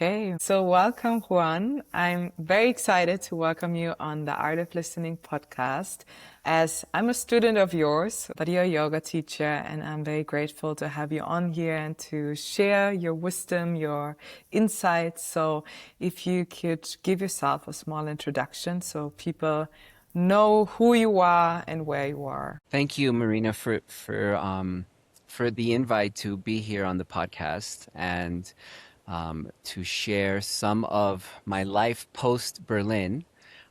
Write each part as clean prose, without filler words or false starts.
Okay, so welcome, Juan. I'm very excited to welcome you on the Art of Listening podcast. As I'm a student of yours, but you're a yoga teacher, and I'm very grateful to have you on here and to share your wisdom, your insights. So, if you could give yourself a small introduction so people know who you are and where you are. Thank you, Marina, for the invite to be here on the podcast and to share some of my life post Berlin.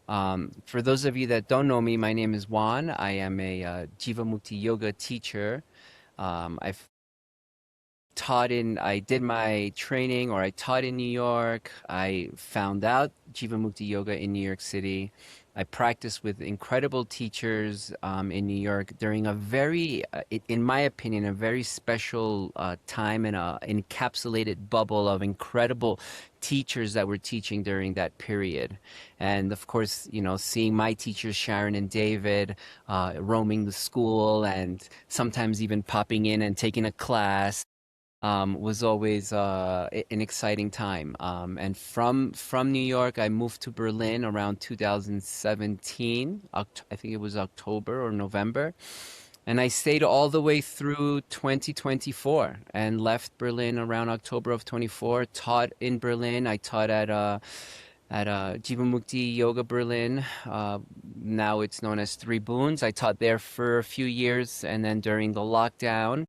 For those of you that don't know me, my name is Juan. I am a Jivamukti yoga teacher. I've I did my training or I taught in New York. I found out Jivamukti yoga in New York City. I practiced with incredible teachers in New York during a very, in my opinion, a very special time and a encapsulated bubble of incredible teachers that were teaching during that period. And of course, seeing my teachers, Sharon and David, roaming the school and sometimes even popping in and taking a class was always an exciting time. And from New York, I moved to Berlin around 2017. I think it was October or November. And I stayed all the way through 2024 and left Berlin around October of 24. Taught in Berlin. I taught at Jivamukti Yoga Berlin. Now it's known as Three Boons. I taught there for a few years, and then during the lockdown,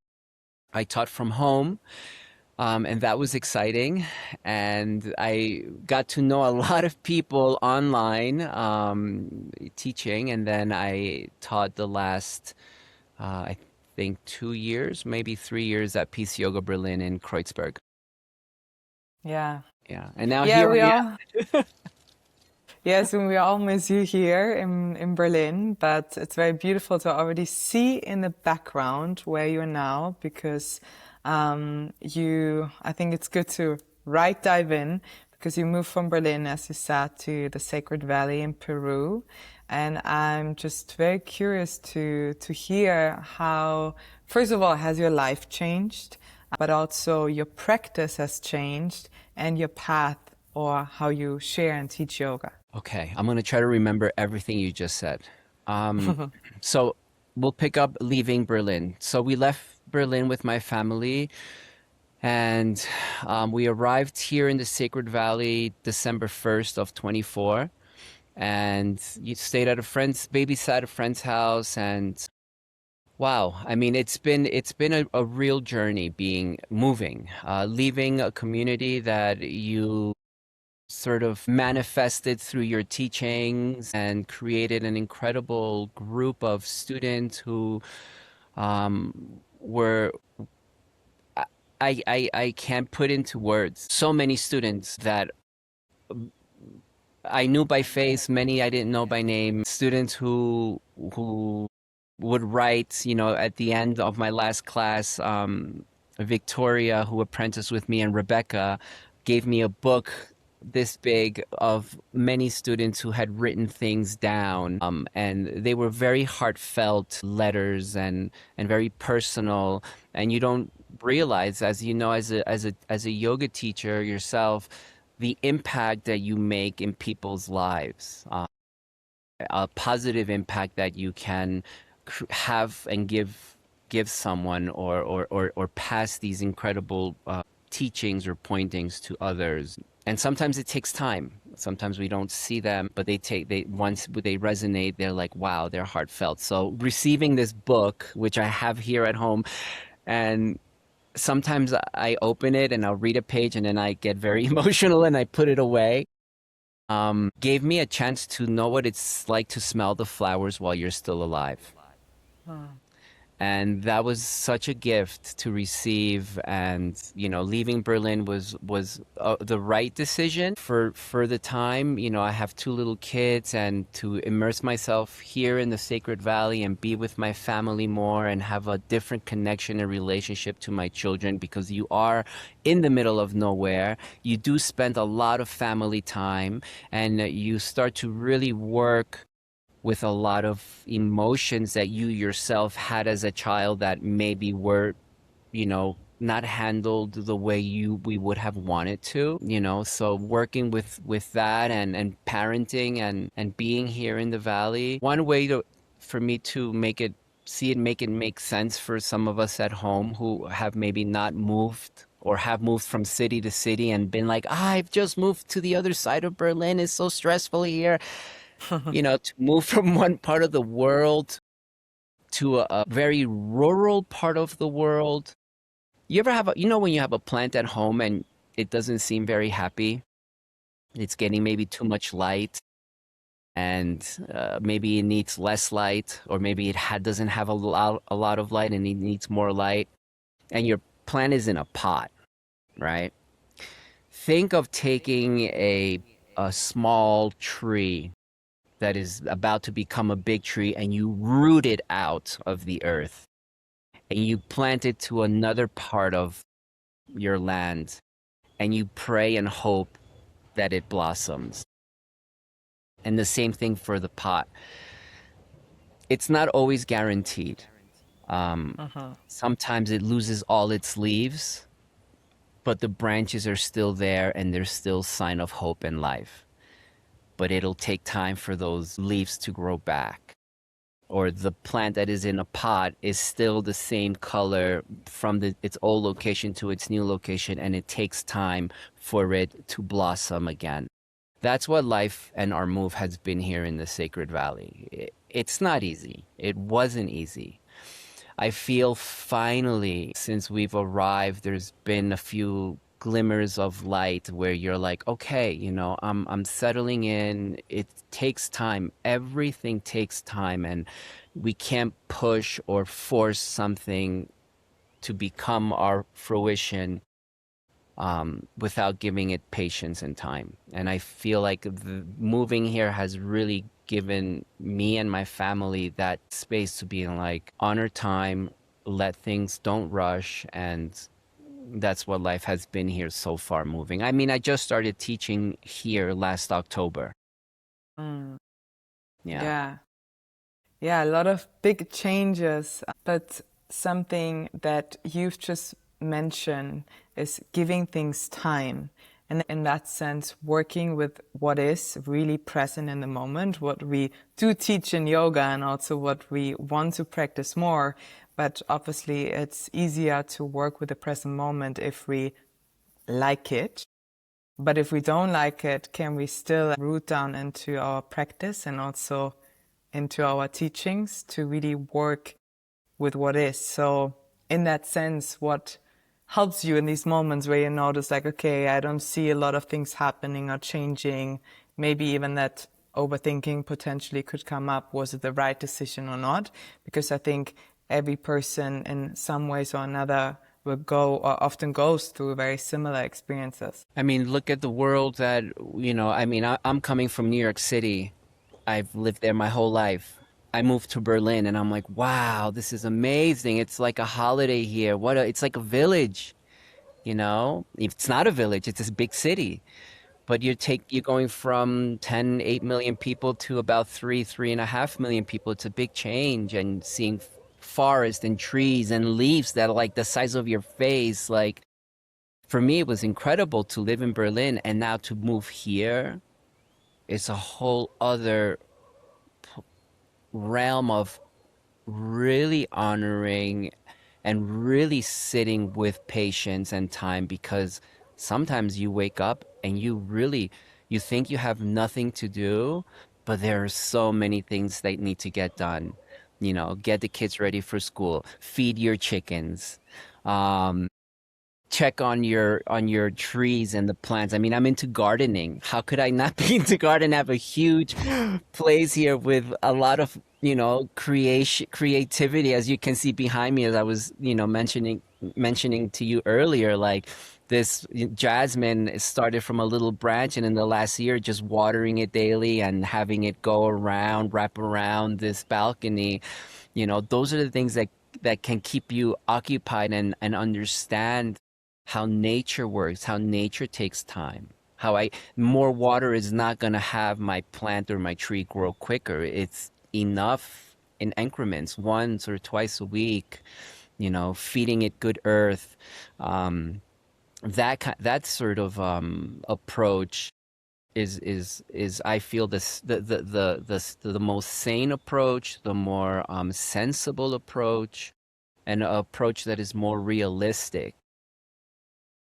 I taught from home, and that was exciting. And I got to know a lot of people online teaching. And then I taught the last, I think, 2 years, maybe 3 years at Peace Yoga Berlin in Kreuzberg. Yeah. Yeah. And now Yeah, here we I all. am. Yes, and we all miss you here in Berlin, but it's very beautiful to already see in the background where you are now because I think it's good to dive in because you moved from Berlin, as you said, to the Sacred Valley in Peru. And I'm just very curious to hear how, first of all, has your life changed, but also your practice has changed and your path or how you share and teach yoga. Okay, I'm going to try to remember everything you just said. So we'll pick up leaving Berlin. So we left Berlin with my family, and we arrived here in the Sacred Valley December 1st of 24. And you stayed at babysat a friend's house, and wow, I mean, it's been a real journey moving, leaving a community that you sort of manifested through your teachings and created an incredible group of students who were I can't put into words. So many students that I knew by face, many I didn't know by name. Students who would write, at the end of my last class, Victoria, who apprenticed with me, and Rebecca gave me a book this big of many students who had written things down, and they were very heartfelt letters and very personal. And you don't realize, as you know, as a yoga teacher yourself, the impact that you make in people's lives, a positive impact that you can have and give someone, or pass these incredible teachings or pointings to others. And sometimes it takes time. Sometimes we don't see them, but once they resonate, they're like, wow, they're heartfelt. So receiving this book, which I have here at home, and sometimes I open it and I'll read a page and then I get very emotional and I put it away, gave me a chance to know what it's like to smell the flowers while you're still alive. And that was such a gift to receive. And, leaving Berlin was the right decision for the time. I have two little kids, and to immerse myself here in the Sacred Valley and be with my family more and have a different connection and relationship to my children, because you are in the middle of nowhere. You do spend a lot of family time, and you start to really work with a lot of emotions that you yourself had as a child that maybe were, not handled the way we would have wanted to, you know. So working with that and parenting and being here in the valley, one way to for me to make it make sense for some of us at home who have maybe not moved or have moved from city to city and been like, I've just moved to the other side of Berlin. It's so stressful here. You know, to move from one part of the world to a very rural part of the world. You ever have you know, when you have a plant at home and it doesn't seem very happy, it's getting maybe too much light and maybe it needs less light, or maybe doesn't have a lot of light and it needs more light, and your plant is in a pot, right? Think of taking a small tree that is about to become a big tree and you root it out of the earth and you plant it to another part of your land and you pray and hope that it blossoms. And the same thing for the pot. It's not always guaranteed. Sometimes it loses all its leaves, but the branches are still there and there's still sign of hope and life. But it'll take time for those leaves to grow back. Or the plant that is in a pot is still the same color from its old location to its new location, and it takes time for it to blossom again. That's what life and our move has been here in the Sacred Valley. It's not easy. It wasn't easy. I feel finally, since we've arrived, there's been a few glimmers of light where you're like, okay, you know, I'm settling in. It takes time. Everything takes time, and we can't push or force something to become our fruition without giving it patience and time. And I feel like moving here has really given me and my family that space to be in, like, honor time, let things don't rush, and that's what life has been here so far moving. I mean, I just started teaching here last October. Mm. Yeah. Yeah. Yeah, a lot of big changes, but something that you've just mentioned is giving things time. And in that sense, working with what is really present in the moment, what we do teach in yoga and also what we want to practice more. But obviously, it's easier to work with the present moment if we like it. But if we don't like it, can we still root down into our practice and also into our teachings to really work with what is? So in that sense, what helps you in these moments where you notice, like, okay, I don't see a lot of things happening or changing, maybe even that overthinking potentially could come up, was it the right decision or not? Because I think every person in some ways or another will go or often goes through very similar experiences. I mean, look at the world that, you know, I mean, I'm coming from New York City. I've lived there my whole life. I moved to Berlin and I'm like, wow, this is amazing. It's like a holiday here. It's like a village, you know? It's not a village, it's this big city. But you're going from 8 million people to about 3.5 million people. It's a big change, and seeing forest and trees and leaves that are like the size of your face. Like, for me, it was incredible to live in Berlin, and now to move here, it's a whole other realm of really honoring and really sitting with patience and time, because sometimes you wake up and you think you have nothing to do, but there are so many things that need to get done. You know, get the kids ready for school, feed your chickens, um, check on your trees and the plants. I mean, I'm into gardening. How could I not be into gardening? I have a huge place here with a lot of, you know, creativity, as you can see behind me, as I was, you know, mentioning to you earlier. Like, this jasmine started from a little branch, and in the last year, just watering it daily and having it wrap around this balcony. You know, those are the things that can keep you occupied and understand how nature works, how nature takes time, how more water is not going to have my plant or my tree grow quicker. It's enough in increments, once or twice a week. feeding it good earth. Um, that sort of approach is I feel this the most sane approach, the more sensible approach, and an approach that is more realistic.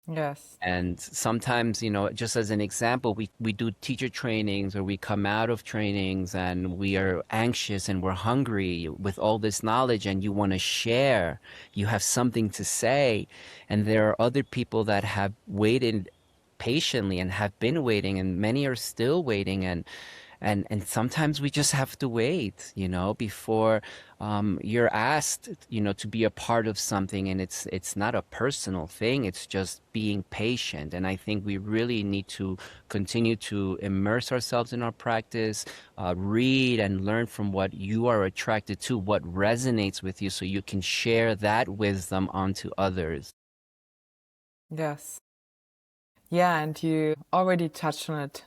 Yes. And sometimes, just as an example, we do teacher trainings or we come out of trainings and we are anxious and we're hungry with all this knowledge and you want to share, you have something to say. And there are other people that have waited patiently and have been waiting, and many are still waiting. And sometimes we just have to wait, before you're asked, to be a part of something, and it's not a personal thing. It's just being patient. And I think we really need to continue to immerse ourselves in our practice, read and learn from what you are attracted to, what resonates with you, so you can share that wisdom onto others. Yes. Yeah, and you already touched on it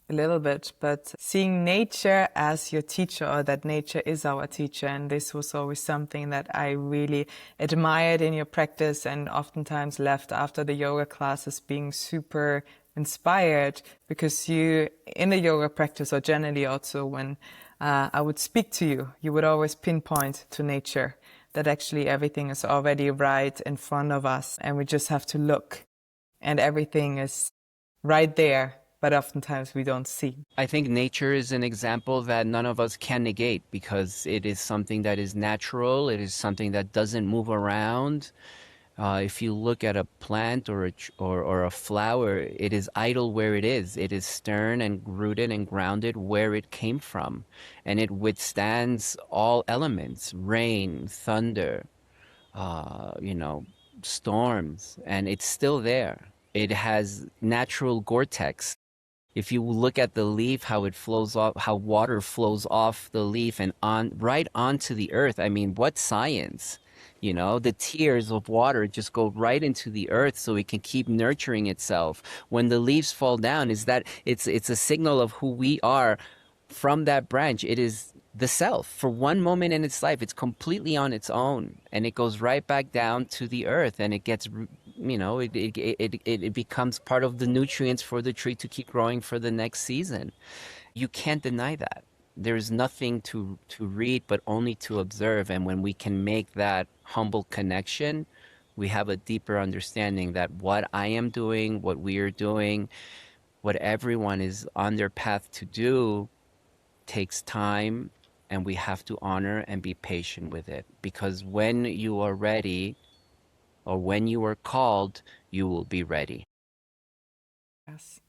a little bit, but seeing nature as your teacher, or that nature is our teacher. And this was always something that I really admired in your practice, and oftentimes left after the yoga classes being super inspired, because you, in the yoga practice, or generally also when I would speak to you, you would always pinpoint to nature, that actually everything is already right in front of us and we just have to look, and everything is right there, but oftentimes we don't see. I think nature is an example that none of us can negate, because it is something that is natural. It is something that doesn't move around. If you look at a plant or a flower, it is idle where it is. It is stern and rooted and grounded where it came from. And it withstands all elements, rain, thunder, storms, and it's still there. It has natural vortex. If you look at the leaf, how it flows off, how water flows off the leaf and on right onto the earth. I mean, what science? The tears of water just go right into the earth so it can keep nurturing itself. When the leaves fall down, is that it's a signal of who we are from that branch. It is the self. For one moment in its life, it's completely on its own, and it goes right back down to the earth, and it gets, it becomes part of the nutrients for the tree to keep growing for the next season. You can't deny that. There's nothing to read, but only to observe. And when we can make that humble connection, we have a deeper understanding that what I am doing, what we are doing, what everyone is on their path to do takes time, and we have to honor and be patient with it, because when you are ready, or when you are called, you will be ready. Yes.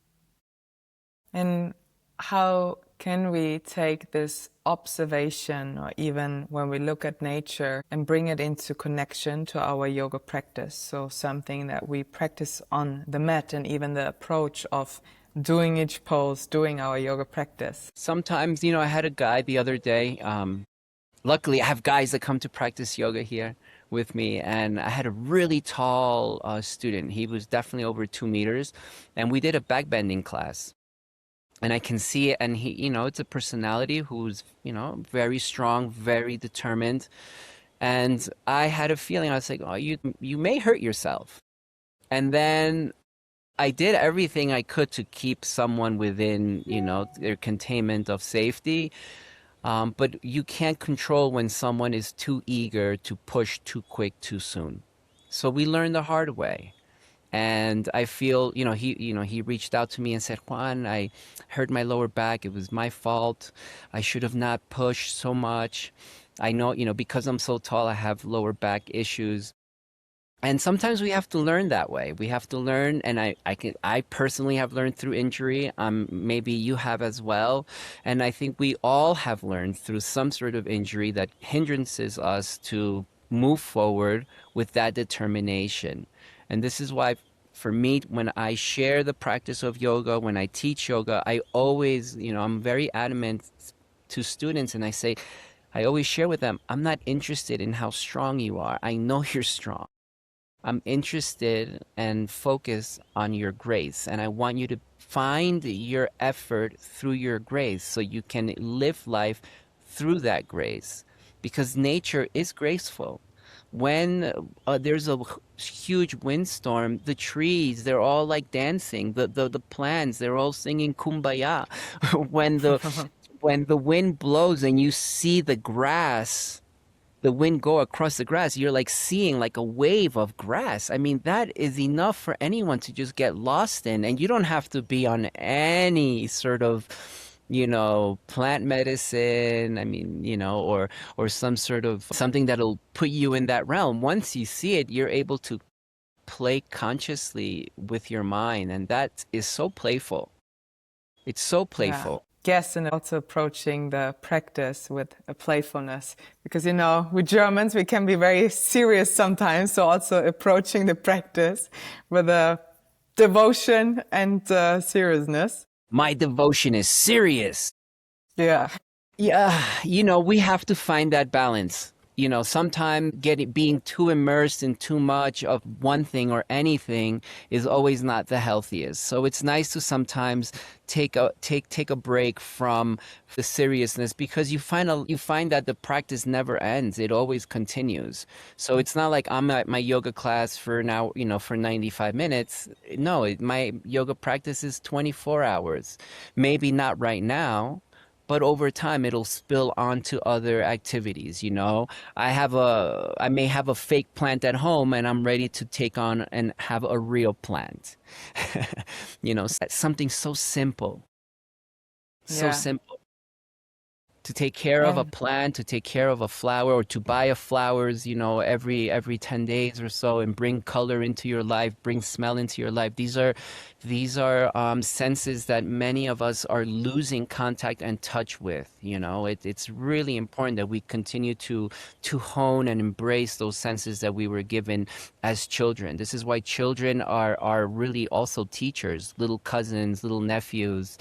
And how can we take this observation, or even when we look at nature, and bring it into connection to our yoga practice? So something that we practice on the mat, and even the approach of doing each pose, doing our yoga practice. Sometimes, I had a guy the other day. Luckily, I have guys that come to practice yoga here with me, and I had a really tall student. He was definitely over 2 meters, and we did a backbending class. And I can see it, and he, it's a personality who's, very strong, very determined. And I had a feeling, I was like, oh, you may hurt yourself. And then I did everything I could to keep someone within, their containment of safety. But you can't control when someone is too eager to push too quick too soon. So we learned the hard way. And I feel, he reached out to me and said, Juan, I hurt my lower back. It was my fault. I should have not pushed so much. I know, because I'm so tall, I have lower back issues. And sometimes we have to learn that way. We have to learn, and I personally have learned through injury. Maybe you have as well. And I think we all have learned through some sort of injury that hindrances us to move forward with that determination. And this is why, for me, when I share the practice of yoga, when I teach yoga, I always, I'm very adamant to students, and I always share with them, I'm not interested in how strong you are. I know you're strong. I'm interested and focused on your grace, and I want you to find your effort through your grace so you can live life through that grace, because nature is graceful. When there's a huge windstorm, the trees, they're all like dancing. The plants, they're all singing Kumbaya. When the wind blows and you see the wind go across the grass, you're like seeing like a wave of grass. I mean, that is enough for anyone to just get lost in. And you don't have to be on any sort of, plant medicine. I mean, or some sort of something that'll put you in that realm. Once you see it, you're able to play consciously with your mind. And that is so playful. It's so Yeah. playful. Yes, and also approaching the practice with a playfulness. Because, with Germans, we can be very serious sometimes. So also approaching the practice with a devotion and seriousness. My devotion is serious. Yeah. Yeah, we have to find that balance. Sometimes being too immersed in too much of one thing or anything is always not the healthiest. So it's nice to sometimes take a break from the seriousness, because you find that the practice never ends. It always continues. So it's not like I'm at my yoga class for now, for 95 minutes. No, my yoga practice is 24 hours. Maybe not right now, but over time it'll spill onto other activities. I may have a fake plant at home and I'm ready to take on and have a real plant. Something so simple, so Yeah. simple. To take care of a And plant, to take care of a flower, or to buy a flowers, every 10 days or so, and bring color into your life, bring smell into your life. These are senses that many of us are losing contact and touch with. It's really important that we continue to hone and embrace those senses that we were given as children. This is why children are really also teachers, little cousins, little nephews.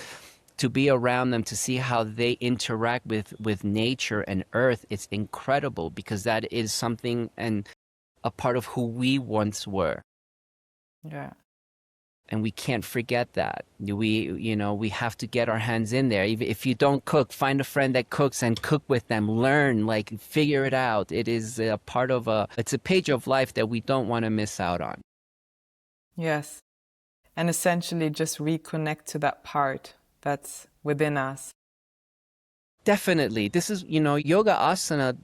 To be around them, to see how they interact with nature and earth, it's incredible, because that is something and a part of who we once were. yeah. And we can't forget that. We have to get our hands in there. Even if you don't cook, find a friend that cooks and cook with them. Learn, like, figure it out. It is a part of it's a page of life that we don't want to miss out on. Yes. And essentially just reconnect to that part that's within us. Definitely. This is, yoga asana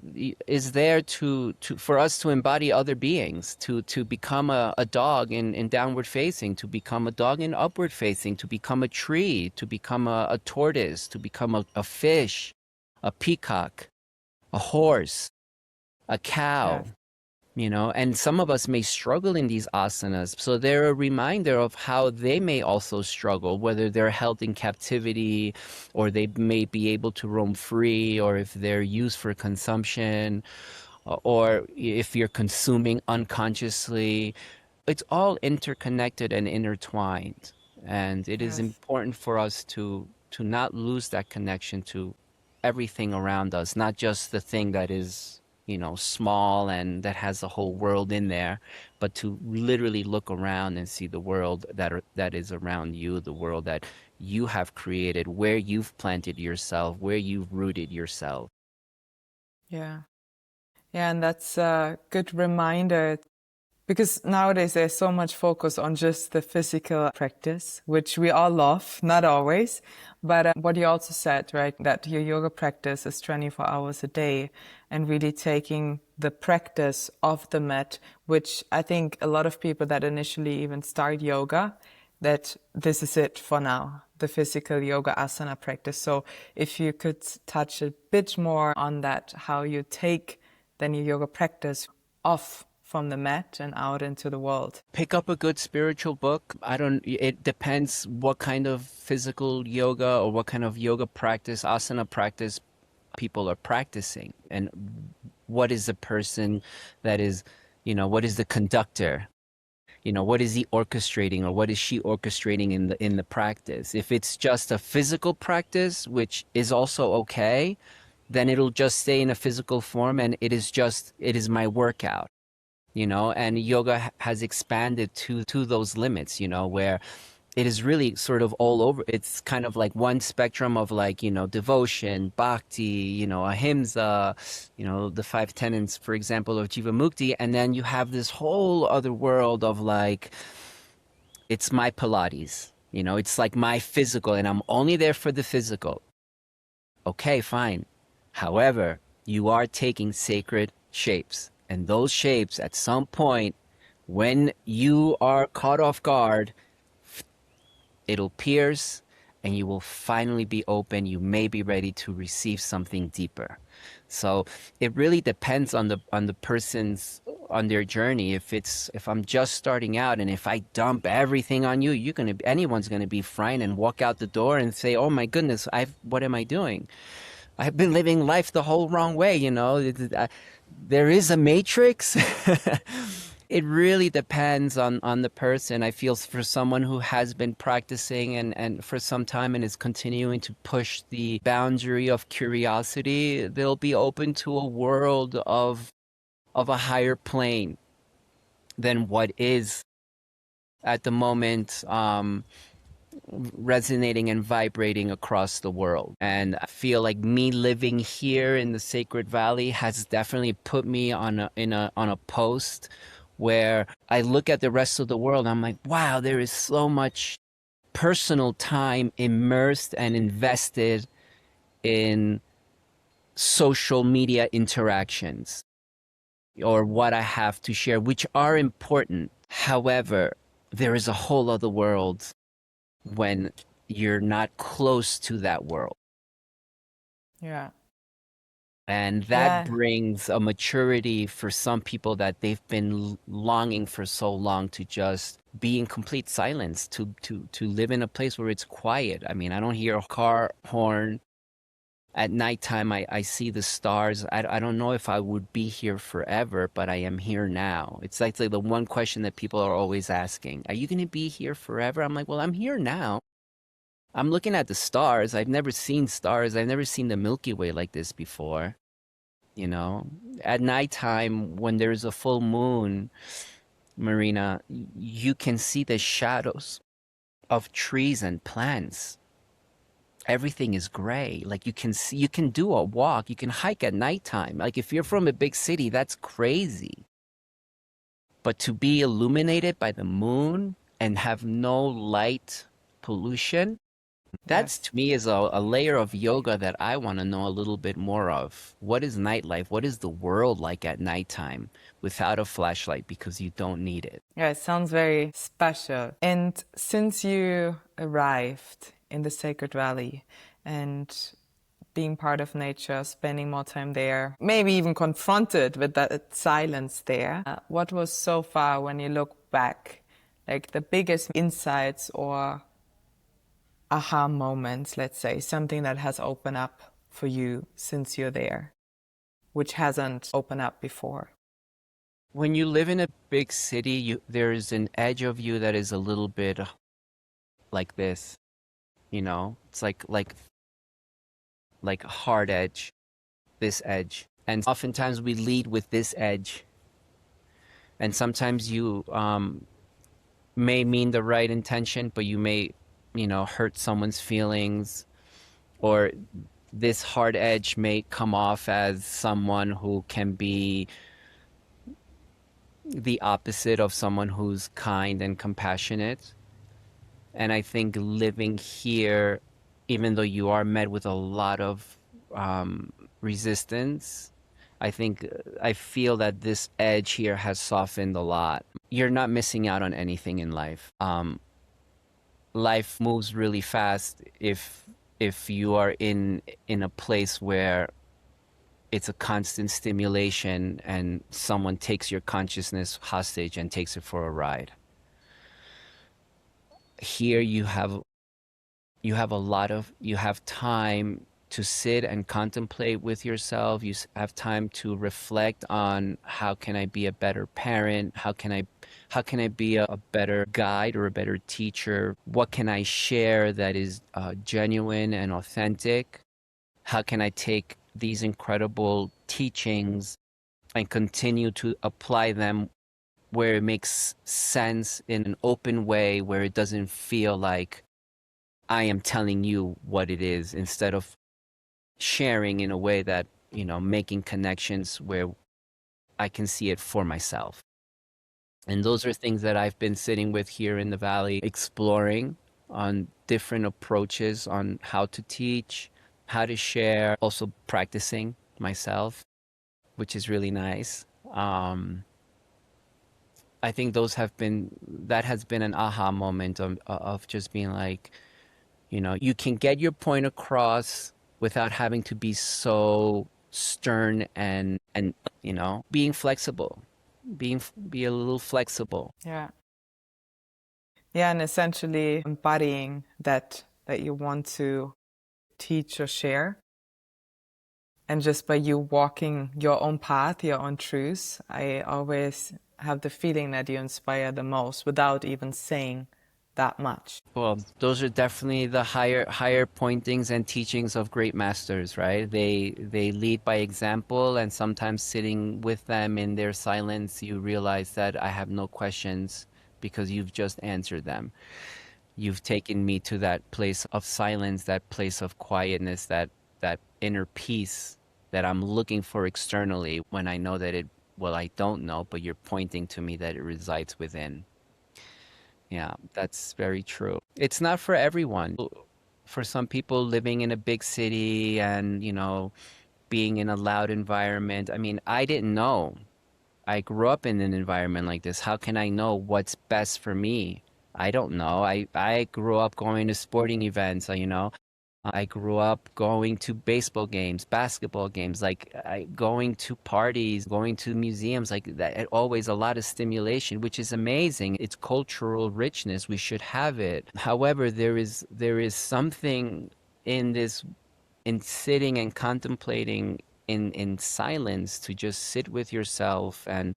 is there to for us to embody other beings, to become a dog in downward facing, to become a dog in upward facing, to become a tree, to become a tortoise, to become a fish, a peacock, a horse, a cow. Yes. And some of us may struggle in these asanas. So they're a reminder of how they may also struggle, whether they're held in captivity, or they may be able to roam free, or if they're used for consumption, or if you're consuming unconsciously. It's all interconnected and intertwined. And it is Yes. important for us to not lose that connection to everything around us, not just the thing that is, small and that has the whole world in there, but to literally look around and see the world that is around you, the world that you have created, where you've planted yourself, where you've rooted yourself. Yeah. Yeah, and that's a good reminder, because nowadays there's so much focus on just the physical practice, which we all love, not always. But what you also said, right, that your yoga practice is 24 hours a day, and really taking the practice of the mat, which I think a lot of people that initially even start yoga, that this is it for now, the physical yoga asana practice. So if you could touch a bit more on that, how you take then your yoga practice off from the mat and out into the world. Pick up a good spiritual book. It depends what kind of physical yoga or what kind of yoga practice, asana practice people are practicing, and what is the person that is, what is the conductor? What is he orchestrating, or what is she orchestrating in the practice? If it's just a physical practice, which is also okay, then it'll just stay in a physical form, and it is my workout. And yoga has expanded to those limits, where it is really sort of all over. It's kind of like one spectrum of like, devotion, bhakti, ahimsa, the five tenets, for example, of Jivamukti. And then you have this whole other world of like, it's my Pilates, it's like my physical, and I'm only there for the physical. Okay, fine. However, you are taking sacred shapes, and those shapes at some point, when you are caught off guard, it'll pierce and you will finally be open. You may be ready to receive something deeper. So it really depends on the person's on their journey. If I'm just starting out and if I dump everything on you, anyone's gonna be frightened and walk out the door and say, "Oh my goodness, what am I doing? I've been living life the whole wrong way." There is a matrix. It really depends on the person. I feel for someone who has been practicing and for some time and is continuing to push the boundary of curiosity, they'll be open to a world of a higher plane than what is at the moment resonating and vibrating across the world. And I feel like me living here in the Sacred Valley has definitely put me on a post where I look at the rest of the world. I'm like, wow, there is so much personal time immersed and invested in social media interactions or what I have to share, which are important. However, there is a whole other world when you're not close to that world. Yeah. And that Yeah. brings a maturity for some people that they've been longing for so long to just be in complete silence, to live in a place where it's quiet. I mean, I don't hear a car horn. At nighttime, I see the stars. I don't know if I would be here forever, but I am here now. It's like the one question that people are always asking. Are you going to be here forever? I'm like, well, I'm here now. I'm looking at the stars. I've never seen stars. I've never seen the Milky Way like this before. You know, at nighttime, when there's a full moon, Marina, you can see the shadows of trees and plants. Everything is gray. Like you can do a walk, you can hike at nighttime. Like if you're from a big city, that's crazy. But to be illuminated by the moon and have no light pollution, that's Yes. to me is a layer of yoga that I want to know a little bit more of. What is nightlife? What is the world like at nighttime without a flashlight because you don't need it? Yeah, it sounds very special. And since you arrived in the Sacred Valley and being part of nature, spending more time there, maybe even confronted with that silence there, what was so far when you look back, like the biggest insights or aha moments, let's say, something that has opened up for you since you're there, which hasn't opened up before? When you live in a big city, there's an edge of you that is a little bit like this, It's like a hard edge, this edge. And oftentimes we lead with this edge. And sometimes you may mean the right intention, but you may, hurt someone's feelings, or this hard edge may come off as someone who can be the opposite of someone who's kind and compassionate. And I think living here, even though you are met with a lot of resistance, I feel that this edge here has softened a lot. You're not missing out on anything in life. Life moves really fast if you are in a place where it's a constant stimulation and someone takes your consciousness hostage and takes it for a ride. Here you have time to sit and contemplate with yourself. You have time to reflect on how can I be a better parent? How can I be a better guide or a better teacher? What can I share that is genuine and authentic? How can I take these incredible teachings and continue to apply them where it makes sense in an open way, where it doesn't feel like I am telling you what it is, instead of sharing in a way that, making connections where I can see it for myself. And those are things that I've been sitting with here in the Valley, exploring on different approaches on how to teach, how to share, also practicing myself, which is really nice. I think that has been an aha moment of just being like, you can get your point across without having to be so stern and being flexible, be a little flexible. Yeah. Yeah, and essentially embodying that you want to teach or share. And just by you walking your own path, your own truths, I always have the feeling that you inspire the most without even saying that much. Well, those are definitely the higher pointings and teachings of great masters, right? They lead by example, and sometimes sitting with them in their silence, you realize that I have no questions because you've just answered them. You've taken me to that place of silence, that place of quietness, that inner peace that I'm looking for externally when I know that I don't know, but you're pointing to me that it resides within. Yeah, that's very true. It's not for everyone. For some people living in a big city and, being in a loud environment, I mean, I didn't know. I grew up in an environment like this. How can I know what's best for me? I don't know. I grew up going to sporting events, I grew up going to baseball games, basketball games, going to parties, going to museums, like that. Always a lot of stimulation, which is amazing. It's cultural richness. We should have it. However, there is something in this, in sitting and contemplating in silence, to just sit with yourself and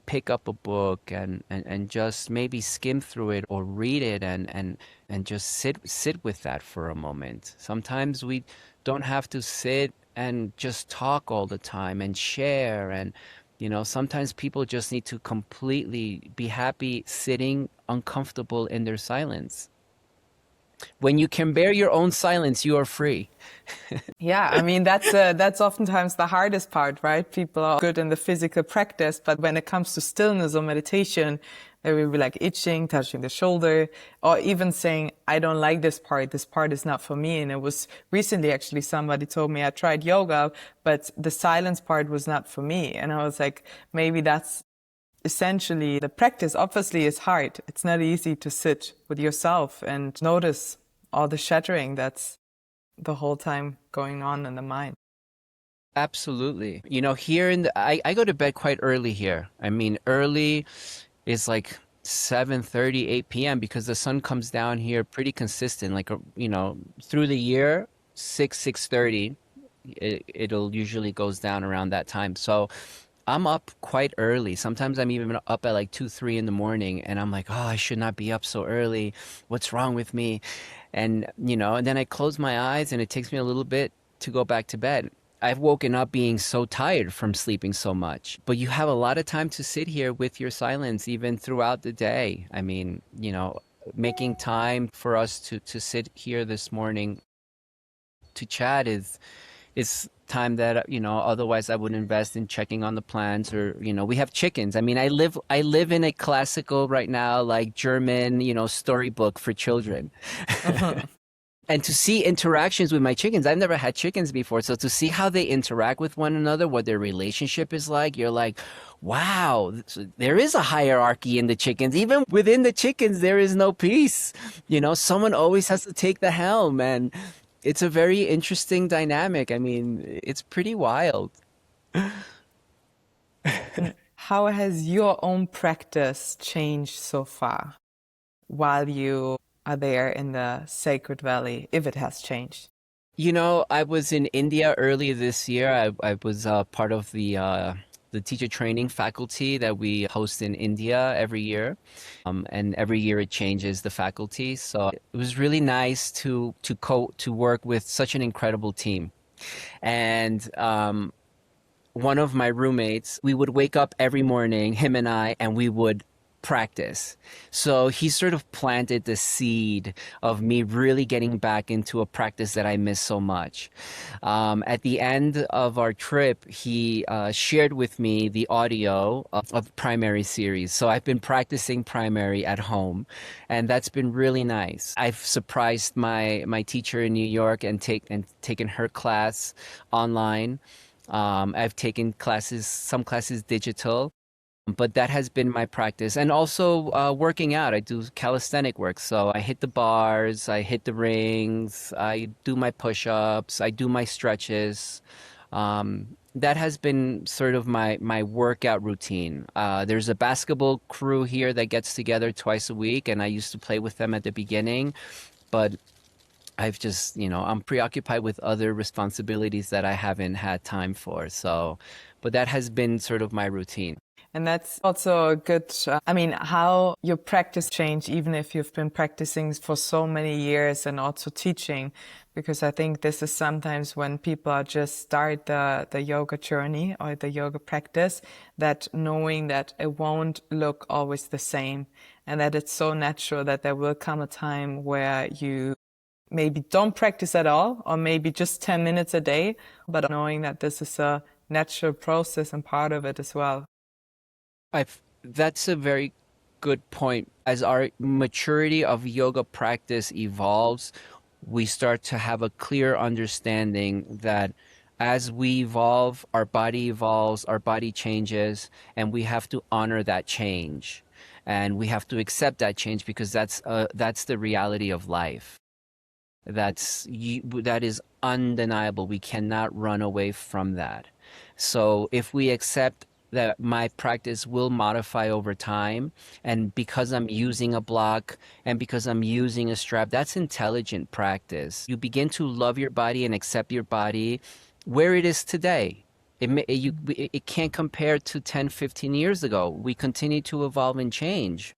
pick up a book and just maybe skim through it or read it and just sit with that for a moment. Sometimes we don't have to sit and just talk all the time and share, and sometimes people just need to completely be happy sitting uncomfortable in their silence. When you can bear your own silence, you are free. Yeah, I mean that's oftentimes the hardest part, right? People are good in the physical practice, but when it comes to stillness or meditation, they will be like itching, touching the shoulder, or even saying, "I don't like this part. This part is not for me." And it was recently actually somebody told me I tried yoga, but the silence part was not for me, and I was like, maybe that's essentially the practice. Obviously, is hard. It's not easy to sit with yourself and notice all the shattering that's the whole time going on in the mind. Absolutely. Here I go to bed quite early here. I mean, early is like 7:30, 8 p.m. because the sun comes down here pretty consistent. Like, through the year, 6:30, it'll usually goes down around that time. So I'm up quite early. Sometimes I'm even up at like 2, 3 in the morning, and I'm like, oh, I should not be up so early. What's wrong with me? And then I close my eyes, and it takes me a little bit to go back to bed. I've woken up being so tired from sleeping so much, but you have a lot of time to sit here with your silence even throughout the day. I mean, making time for us to sit here this morning to chat is time that otherwise I would invest in checking on the plants, or we have chickens. I mean, I live in a classical right now, like German storybook for children. And to see interactions with my chickens, I've never had chickens before, so to see how they interact with one another, what their relationship is like, you're like, wow, there is a hierarchy in the chickens. Even within the chickens, there is no peace. Someone always has to take the helm, and it's a very interesting dynamic. I mean, it's pretty wild. How has your own practice changed so far while you are there in the Sacred Valley, if it has changed? I was in India earlier this year. I was part of the teacher training faculty that we host in India every year. And every year it changes the faculty. So it was really nice to work with such an incredible team. And one of my roommates, we would wake up every morning, him and I, and we would practice. So he sort of planted the seed of me really getting back into a practice that I miss so much. At the end of our trip, he shared with me the audio of primary series. So I've been practicing primary at home, and that's been really nice. I've surprised my teacher in New York and taken her class online. I've taken some classes digital, but that has been my practice. And also working out. I do calisthenic work. So I hit the bars, I hit the rings, I do my push-ups, I do my stretches. That has been sort of my workout routine. There's a basketball crew here that gets together twice a week, and I used to play with them at the beginning, but I've just, I'm preoccupied with other responsibilities that I haven't had time for. So, but that has been sort of my routine. And that's also a good, how your practice change, even if you've been practicing for so many years and also teaching, because I think this is sometimes when people are just start the yoga journey or the yoga practice, that knowing that it won't look always the same and that it's so natural that there will come a time where you maybe don't practice at all or maybe just 10 minutes a day, but knowing that this is a natural process and part of it as well. That's a very good point. As our maturity of yoga practice evolves, we start to have a clear understanding that as we evolve, our body changes, and we have to honor that change. And we have to accept that change because that's the reality of life. That is undeniable. We cannot run away from that. So if we accept that my practice will modify over time, and because I'm using a block and because I'm using a strap, that's intelligent practice. You begin to love your body and accept your body where it is today. It can't compare to 10, 15 years ago. We continue to evolve and change.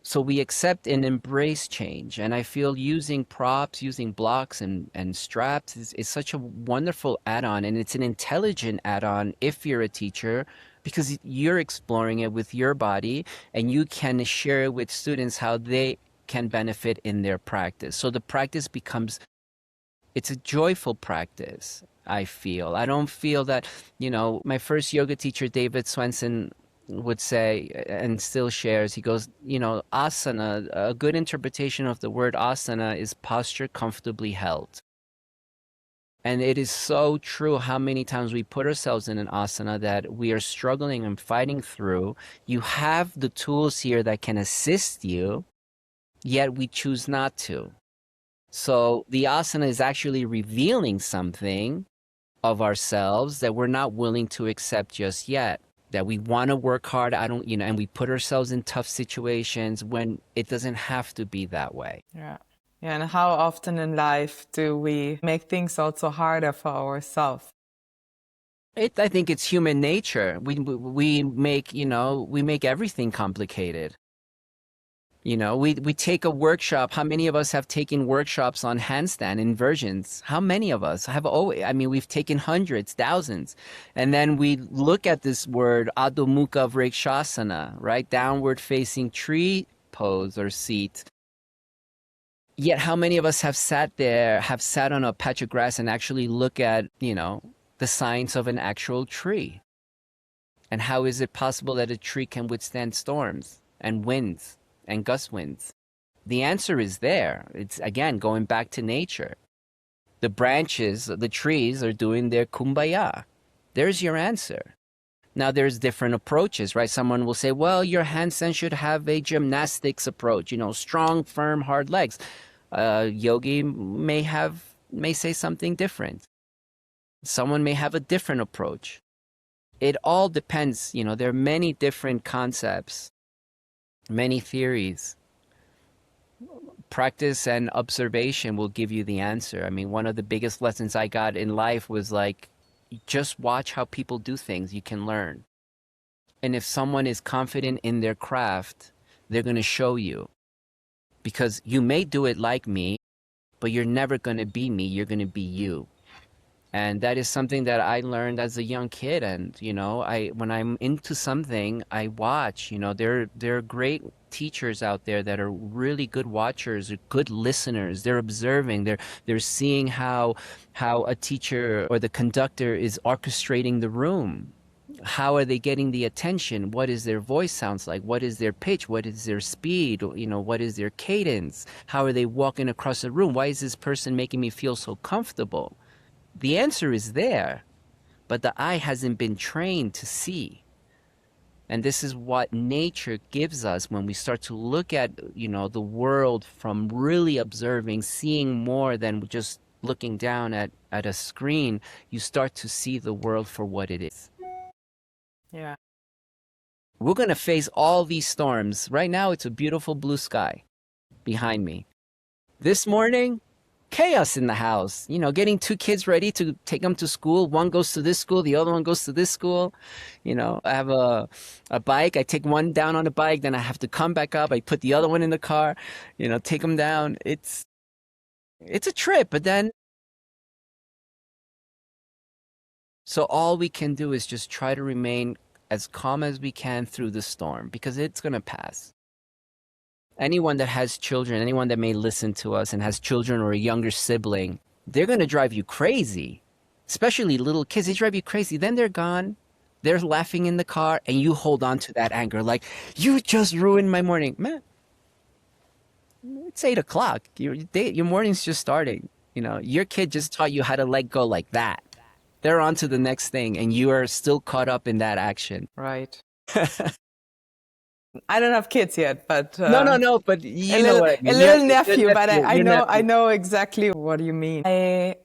So we accept and embrace change. And I feel using props, using blocks and straps is such a wonderful add-on. And it's an intelligent add-on if you're a teacher, because you're exploring it with your body and you can share it with students how they can benefit in their practice. So the practice it's a joyful practice, I feel. I don't feel that, my first yoga teacher, David Swenson, would say and still shares, he goes, asana, a good interpretation of the word asana is posture comfortably held. And it is so true how many times we put ourselves in an asana that we are struggling and fighting through. You have the tools here that can assist you, yet we choose not to. So the asana is actually revealing something of ourselves that we're not willing to accept just yet. That we want to work hard, and we put ourselves in tough situations when it doesn't have to be that way. Yeah. Yeah, and how often in life do we make things also harder for ourselves? I think it's human nature. We make everything complicated. We take a workshop. How many of us have taken workshops on handstand inversions? How many of us have we've taken hundreds, thousands. And then we look at this word, Adho Mukha Vrikshasana, right? Downward facing tree pose or seat. Yet how many of us have sat on a patch of grass and actually look at, the science of an actual tree? And how is it possible that a tree can withstand storms and winds and gust winds? The answer is there. It's, again, going back to nature. The branches, the trees are doing their kumbaya. There's your answer. Now, there's different approaches, right? Someone will say, well, your handstand should have a gymnastics approach, strong, firm, hard legs. Yogi may say something different. Someone may have a different approach. It all depends. There are many different concepts, many theories. Practice and observation will give you the answer. One of the biggest lessons I got in life was just watch how people do things. You can learn. And if someone is confident in their craft, they're going to show you. Because you may do it like me, but you're never going to be me. You're going to be you. And that is something that I learned as a young kid. And, you know, when I'm into something, I watch, you know, there are great teachers out there that are really good watchers, good listeners. They're observing, they're seeing how a teacher or the conductor is orchestrating the room. How are they getting the attention? What is their voice sounds like? What is their pitch? What is their speed? You know, what is their cadence? How are they walking across the room? Why is this person making me feel so comfortable? The answer is there, but the eye hasn't been trained to see. And this is what nature gives us when we start to look at, you know, the world from really observing, seeing more than just looking down at a screen. You start to see the world for what it is. Yeah. We're going to face all these storms. Right now, it's a beautiful blue sky behind me. This morning, chaos in the house. You know, getting two kids ready to take them to school. One goes to this school, the other one goes to this school. You know, I have a bike. I take one down on the bike, then I have to come back up. I put the other one in the car, you know, take them down. It's a trip, but then so all we can do is just try to remain as calm as we can through the storm because it's going to pass. Anyone that has children, anyone that may listen to us and has children or a younger sibling, they're going to drive you crazy. Especially little kids, they drive you crazy. Then they're gone. They're laughing in the car and you hold on to that anger like, you just ruined my morning. Man, it's 8 o'clock. Your morning's just starting. You know, your kid just taught you how to let go like that. They're on to the next thing and you are still caught up in that action. Right. I don't have kids yet, but No, but you know what I mean. A little nephew, but I know exactly what you mean. I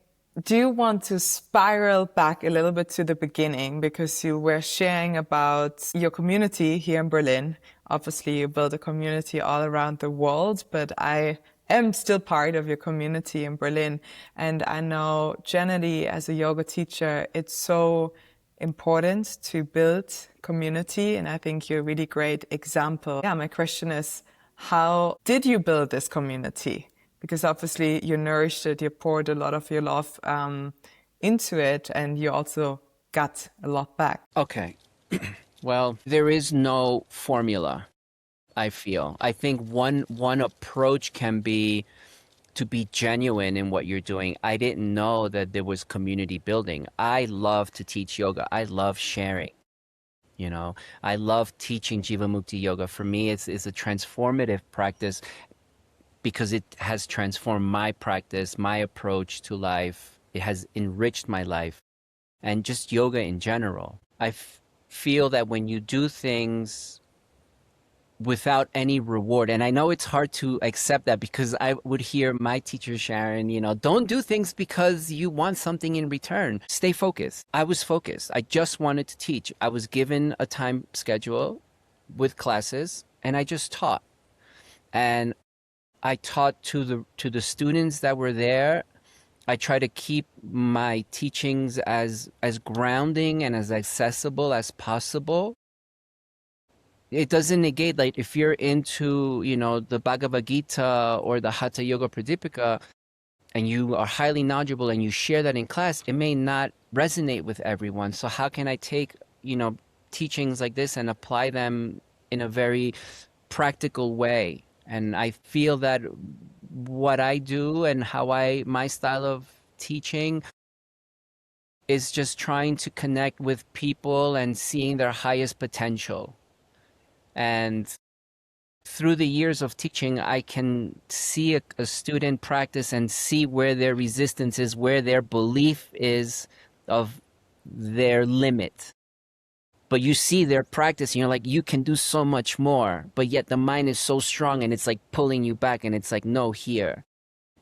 do want to spiral back a little bit to the beginning because you were sharing about your community here in Berlin. Obviously, you built a community all around the world, but I am still part of your community in Berlin. And I know generally as a yoga teacher, it's so important to build community. And I think you're a really great example. Yeah, my question is, how did you build this community? Because obviously you nourished it, you poured a lot of your love into it, and you also got a lot back. Okay. Well, there is no formula, I feel. I think one approach can be to be genuine in what you're doing. I didn't know that there was community building. I love to teach yoga. I love sharing. You know, I love teaching Jivamukti yoga. For me, it's a transformative practice because it has transformed my practice, my approach to life. It has enriched my life and just yoga in general. I feel that when you do things without any reward, and I know it's hard to accept that because I would hear my teacher Sharon, you know, don't do things because you want something in return. Stay focused. I was focused. I just wanted to teach. I was given a time schedule with classes and I just taught. And I taught to the students that were there. I try to keep my teachings as grounding and as accessible as possible. It doesn't negate, like, if you're into, you know, the Bhagavad Gita or the Hatha Yoga Pradipika and you are highly knowledgeable and you share that in class, it may not resonate with everyone. So how can I take, you know, teachings like this and apply them in a very practical way? And I feel that what I do and my style of teaching is just trying to connect with people and seeing their highest potential. And through the years of teaching, I can see a student practice and see where their resistance is, where their belief is of their limit. But you see their practice and you're like, you can do so much more. But yet the mind is so strong and it's like pulling you back and it's like, no, here.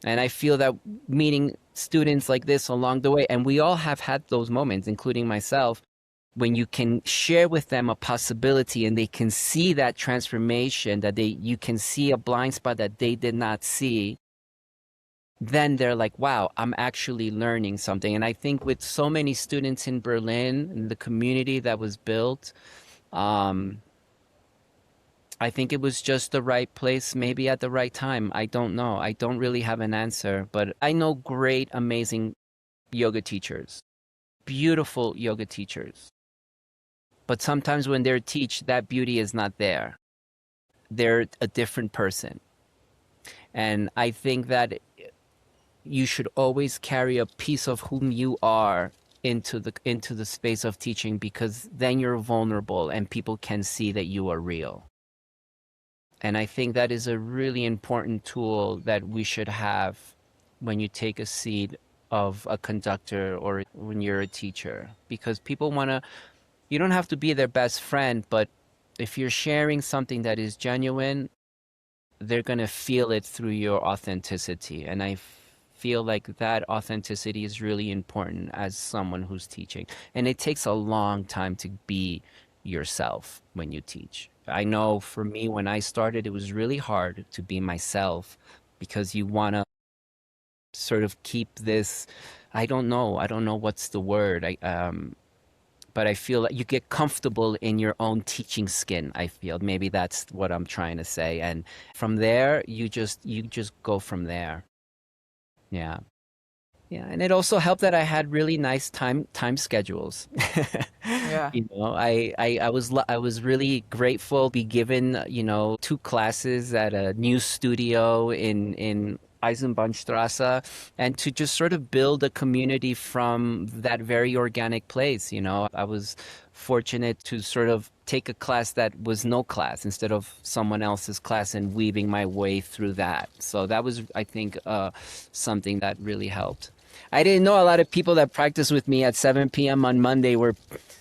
And I feel that meeting students like this along the way, and we all have had those moments, including myself, when you can share with them a possibility and they can see that transformation, that you can see a blind spot that they did not see, then they're like, wow, I'm actually learning something. And I think with so many students in Berlin and the community that was built, I think it was just the right place, maybe at the right time. I don't know. I don't really have an answer, but I know great, amazing yoga teachers, beautiful yoga teachers. But sometimes when they teach, that beauty is not there. They're a different person. And I think that you should always carry a piece of whom you are into the space of teaching, because then you're vulnerable and people can see that you are real. And I think that is a really important tool that we should have when you take a seat of a conductor or when you're a teacher, because people want to, you don't have to be their best friend, but if you're sharing something that is genuine, they're going to feel it through your authenticity. And I feel like that authenticity is really important as someone who's teaching. And it takes a long time to be yourself when you teach. I know for me, when I started, it was really hard to be myself, because you want to sort of keep this, I don't know what's the word. But I feel like you get comfortable in your own teaching skin. I feel maybe that's what I'm trying to say. And from there, you just go from there. Yeah. Yeah, and it also helped that I had really nice time schedules. Yeah. You know, I was really grateful to be given, you know, 2 classes at a new studio in Eisenbahnstraße, and to just sort of build a community from that very organic place. You know, I was fortunate to sort of take a class that was no class instead of someone else's class, and weaving my way through that. So that was, I think, something that really helped. I didn't know a lot of people that practiced with me at 7 p.m. on Monday were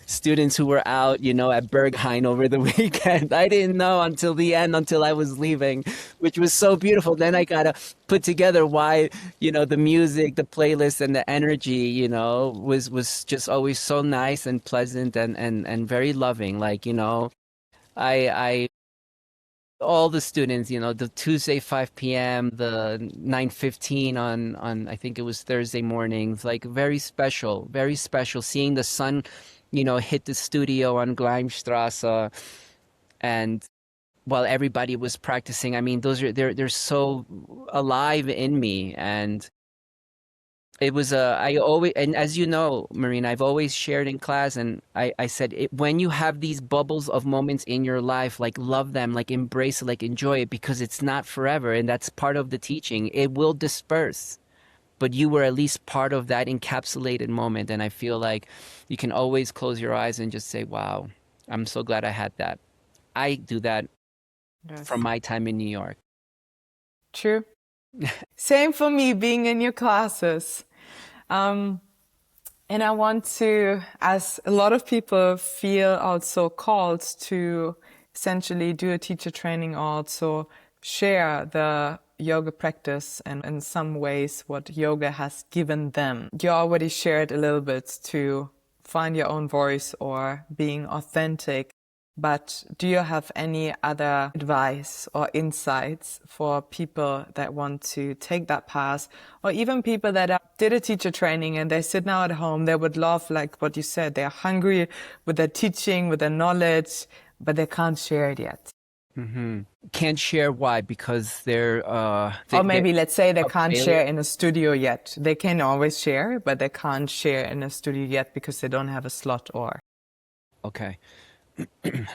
students who were out, you know, at Berghain over the weekend. I didn't know until the end, until I was leaving, which was so beautiful. Then I got to put together why, you know, the music, the playlist, and the energy, you know, was just always so nice and pleasant and very loving. Like, you know, I all the students, you know, the Tuesday 5 p.m., the 9:15 on I think it was Thursday mornings, like very special. Seeing the sun, you know, hit the studio on Gleimstrasse, and while everybody was practicing, I mean, those are they're so alive in me. And it was I always, and as you know, Marina, I've always shared in class, and I said when you have these bubbles of moments in your life, like love them, like embrace it, like enjoy it, because it's not forever, and that's part of the teaching. It will disperse, but you were at least part of that encapsulated moment. And I feel like you can always close your eyes and just say, wow, I'm so glad I had that. I do that from Yes. my time in New York. True. Same for me being in your classes. Um, and I want to, as a lot of people feel also called to essentially do a teacher training, also share the yoga practice and in some ways what yoga has given them. You already shared a little bit to find your own voice or being authentic. But do you have any other advice or insights for people that want to take that path, or even people that did a teacher training and they sit now at home, they would love, like what you said, they're hungry with their teaching, with their knowledge, but they can't share it yet. Hmm. Can't share why? Because Or they're maybe let's say they a can't share failure. in a studio yet. They can always share, but they can't share in a studio yet because they don't have a slot or. Okay.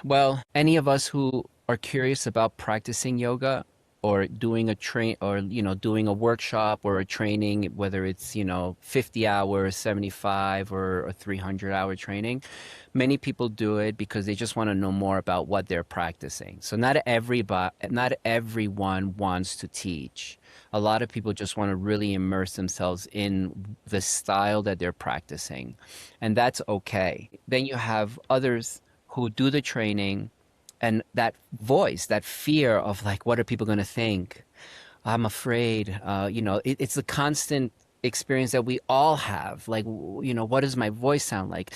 Well, any of us who are curious about practicing yoga or doing a train, or, you know, doing a workshop or a training, whether it's, you know, 50 hours, 75 or a 300-hour training, many people do it because they just want to know more about what they're practicing. So not everyone wants to teach. A lot of people just want to really immerse themselves in the style that they're practicing, and that's okay. Then you have others who do the training, and that voice, that fear of like, what are people going to think? I'm afraid. You know, it's a constant experience that we all have. Like, you know, what does my voice sound like?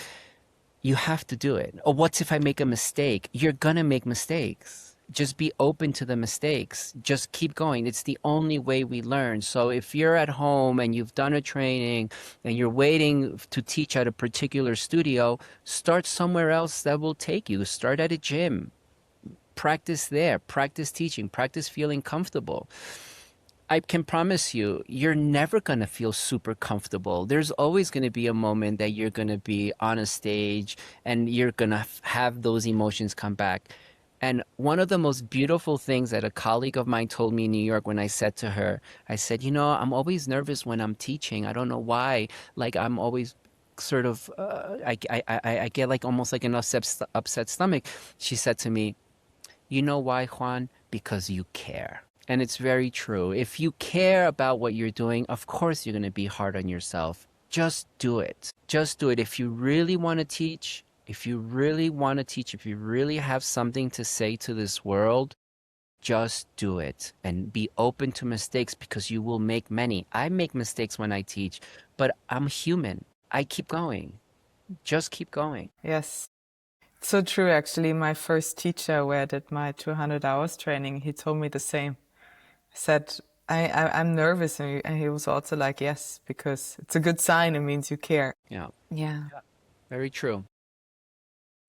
You have to do it. Or what's if I make a mistake? You're going to make mistakes. Just be open to the mistakes. Just keep going. It's the only way we learn. So if you're at home and you've done a training and you're waiting to teach at a particular studio, start somewhere else that will take you. Start at a gym. Practice there. Practice teaching. Practice feeling comfortable. I can promise you, you're never going to feel super comfortable. There's always going to be a moment that you're going to be on a stage and you're going to have those emotions come back. And one of the most beautiful things that a colleague of mine told me in New York when I said to her, I said, you know, I'm always nervous when I'm teaching. I don't know why. Like I'm always sort of, I get like almost like an upset stomach. She said to me, you know why, Juan? Because you care. And it's very true. If you care about what you're doing, of course you're going to be hard on yourself. Just do it. Just do it. If you really want to teach, if you really want to teach, if you really have something to say to this world, just do it and be open to mistakes because you will make many. I make mistakes when I teach, but I'm human. I keep going. Just keep going. Yes. So true, actually. My first teacher, where I did my 200 hours training, he told me the same. He said, I'm nervous. And he was also like, yes, because it's a good sign. It means you care. Yeah, Yeah. very true.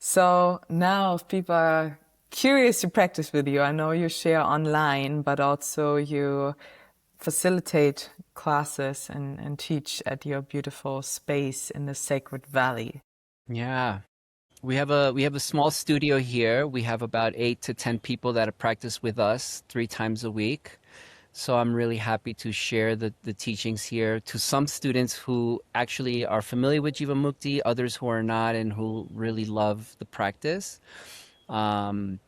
So now, if people are curious to practice with you, I know you share online, but also you facilitate classes and teach at your beautiful space in the Sacred Valley. Yeah. We have a small studio here. We have about 8 to 10 people that practice with us 3 times a week. So I'm really happy to share the teachings here to some students who actually are familiar with Jivamukti, others who are not and who really love the practice. Um,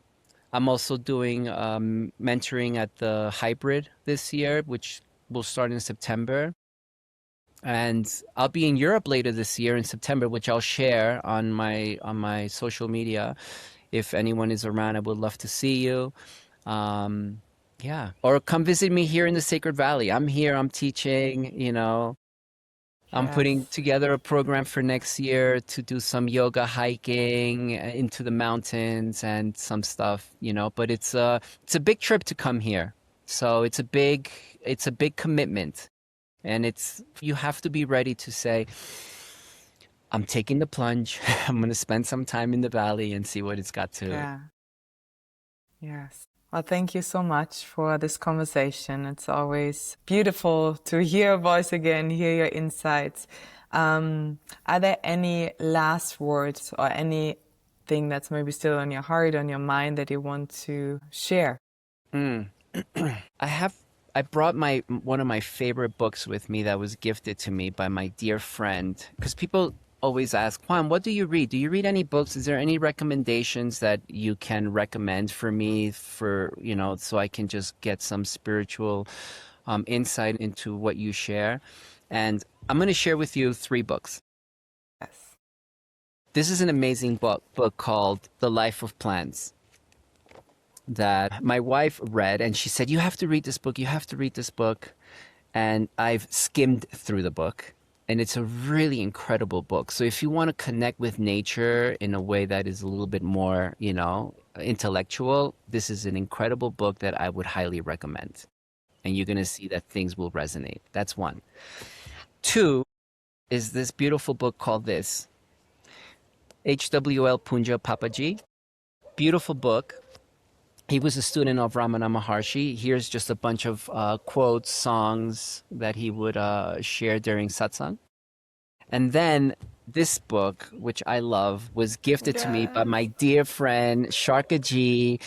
I'm also doing mentoring at the hybrid this year, which will start in September. And I'll be in Europe later this year in September, which I'll share on my social media. If anyone is around, I would love to see you. Um, yeah, or come visit me here in the Sacred Valley. I'm here, I'm teaching, you know. I'm putting Yes. together a program for next year to do some yoga, hiking into the mountains and some stuff, you know, but it's a big trip to come here. So it's a big commitment. And it's you have to be ready to say, I'm taking the plunge. I'm going to spend some time in the valley and see what it's got to. Yeah. Yes. Well, thank you so much for this conversation. It's always beautiful to hear your voice again, hear your insights. Are there any last words or anything that's maybe still on your heart, on your mind that you want to share? Mm. I have I brought my one of my favorite books with me that was gifted to me by my dear friend. Because people always ask, Juan, what do you read? Do you read any books? Is there any recommendations that you can recommend for me for, you know, so I can just get some spiritual insight into what you share? And I'm going to share with you 3 books. Yes. This is an amazing book called The Life of Plants that my wife read, and she said, you have to read this book. You have to read this book. And I've skimmed through the book, and it's a really incredible book. So if you want to connect with nature in a way that is a little bit more, you know, intellectual, this is an incredible book that I would highly recommend. And you're going to see that things will resonate. That's one. Two is this beautiful book called this, H.W.L. Punja Papaji. Beautiful book. He was a student of Ramana Maharshi. Here's just a bunch of quotes, songs that he would share during satsang. And then this book, which I love, was gifted to me by my Yes. dear friend Sharka G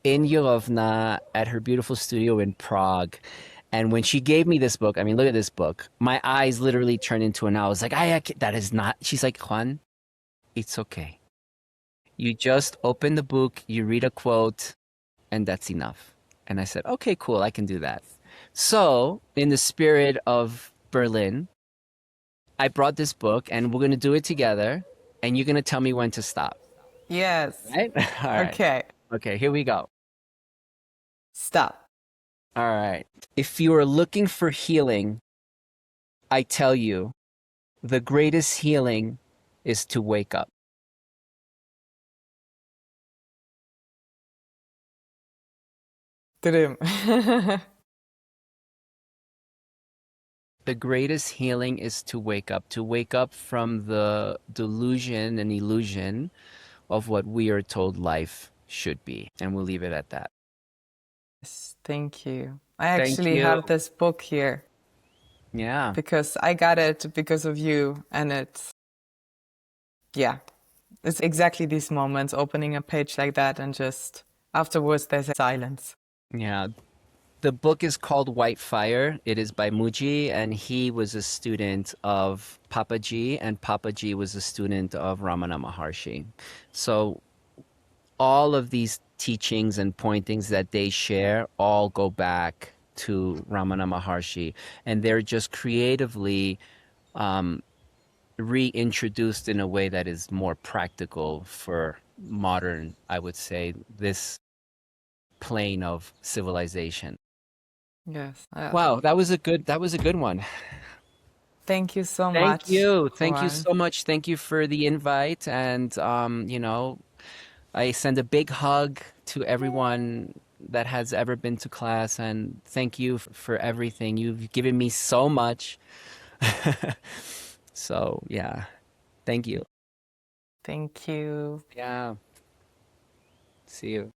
in Yulovna at her beautiful studio in Prague. And when she gave me this book, I mean, look at this book. My eyes literally turned into an owl. I was like, that is not. She's like, Juan, it's okay. You just open the book, you read a quote, and that's enough. And I said, okay, cool, I can do that. So, in the spirit of Berlin, I brought this book and we're going to do it together. And you're going to tell me when to stop. Yes. Right? All right. Okay. Okay, here we go. Stop. All right. If you are looking for healing, I tell you, the greatest healing is to wake up. Didum. The greatest healing is to wake up from the delusion and illusion of what we are told life should be. And we'll leave it at that. Yes, thank you. I Thank actually you. have this book here Yeah. because I got it because of you. And yeah, it's exactly these moments, opening a page like that and just afterwards there's silence. Yeah. The book is called White Fire. It is by Muji, and he was a student of Papaji, and Papaji was a student of Ramana Maharshi. So all of these teachings and pointings that they share all go back to Ramana Maharshi, and they're just creatively reintroduced in a way that is more practical for modern, I would say, this plane of civilization. Yes. Wow, that was a good one. Thank you so Thank much, you. Thank you Juan. so much. Thank you for the invite. And, I send a big hug to everyone that has ever been to class. And thank you for everything. You've given me so much. So, yeah, thank you. Thank you. Yeah, see you.